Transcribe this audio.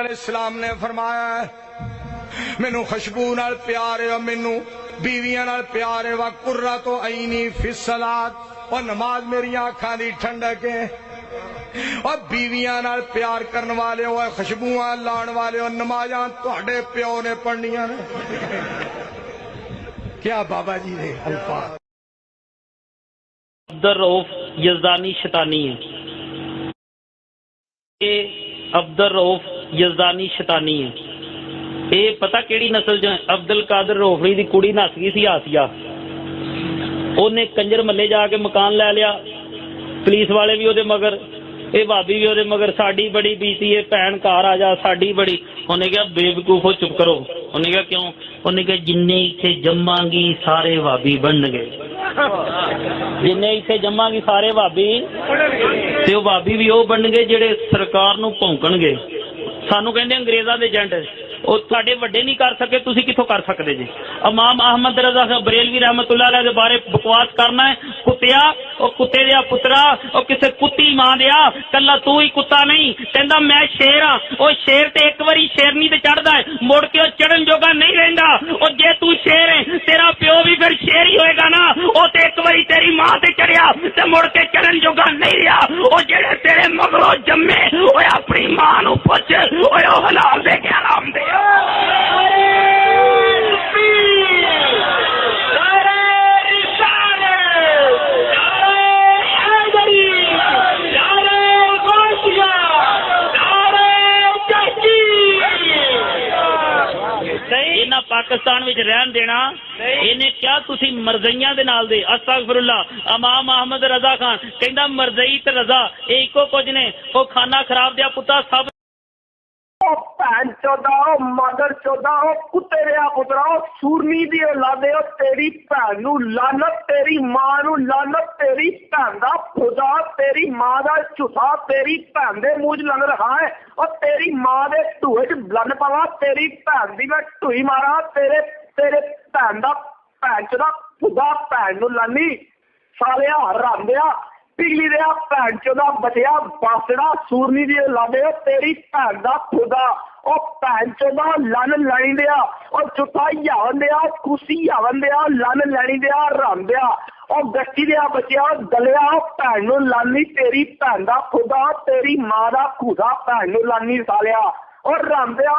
इस्लाम ने फरमाया मैनू खुशबू नाल प्यार है, मैनू बीवियां नाल प्यार है। वा कुर्रा तो आईनी फिसलात, और नमाज मेरी आंखां दी ठंडक है। और बीवियां नाल प्यार करने वाले हो, खुशबुआं लाने वाले हो, नमाजां तुहाडे प्यो ने पढ़नियां ने। क्या बाबा जी ने अल्फाज। अब्दुल रऊफ यज़दानी शैतानी है, ये अब्दुल रऊफ यज़दानी शैतानी है। ये पता केड़ी नस्ल च अब्दुल कादिर रोफड़ी दी कुड़ी नस गई सी आसिया, उन्हें कंजर मल्ले जाके मकान लै लिया, पुलिस वाले भी ओदे मगर, ये भाभी भी ओदे मगर, साडी बड़ी बीती है, भैन घर आ जा, साडी बड़ी। उन्हें कहा बेवकूफो चुप करो। उन्हें कहा क्यों? उन्हें कहा जिन्ने इत्थे जम्मांगी सारे भाभी बन गए, जिन्ने इत्थे जम्मांगी सारे भाभी ते ओ भाभी भी ओ बन गए जेड़े सरकार नूं भौंकणगे। सानू कहंदे अंग्रेज़ां दे एजेंट, ਉਹ ਤੁਹਾਡੇ ਵੱਡੇ नहीं कर सके, तुसी किथों कर सकते जी? इमाम अहमद रजा बरेलवी रहमतुल्लाह अलैह दे बारे बकवास करना है? कुत्तिया, और कुत्ते दिया पुत्रा, और किसे कुत्ती मां दिया, कला तू ही कुत्ता नहीं। कहंदा मैं शेर हाँ, और शेर ते एक बारी शेरनी ते चढ़दा है, मुड़ के चढ़न जोगा नहीं रहिंदा। और जे तू शेर है, तेरा प्यो भी फिर शेर ही होएगा ना। ओ ते एक बारी तेरी मां ते चढ़िया ते मुड़ के चढ़न जोगा नहीं रहा। और जेड़े तेरे मगरों जम्मे, ओए अपनी मां नूं पुछ, ओए ओ हलाल दे के हराम दे। पाकिस्तान विच रहन देना, इन्हें क्या तुसी मरज़इयां दे नाल दे? अस्तगफिरुल्लाह। इमाम अहमद रजा खान कहंदा मरज़ई ते रजा ये इको कुछ ने। ओ खाना खराब दिया पुत्ता सब भैन चौदा, मदर चौदा, कुत्ते दिया पुत्रा, सूरनी दी औलादे, तेरी भैन नूं लानत, तेरी मां नूं लानत, तेरी भैन दा खुदा, तेरी मां दा झूठा, तेरी भैन दे मूंह च लंग रखा है, और तेरी मां दे ढूए च बलन पवा, तेरी भैन दी मैं ढूई मारा, तेरे तेरे भैन दा भैन चौदा खुदा, भैन नूं लानी सालिया हरांदिया पिघली दिया भैन चौदा बचिया बासड़ा, सूरनी दी औलादे, तेरी भैन दा खुदा, और भैन चौदा लन लैनी दिया, और झूठा यावन दिया, कुसी यावन दिया, लन लैनी दिया, हराम दिया, और गच्ची दिया बचिया दलिया, भैन नूं लानी, तेरी भैन दा खुदा, तेरी मां दा खुदा, भैन नूं लानी सालिया, और हराम दिया।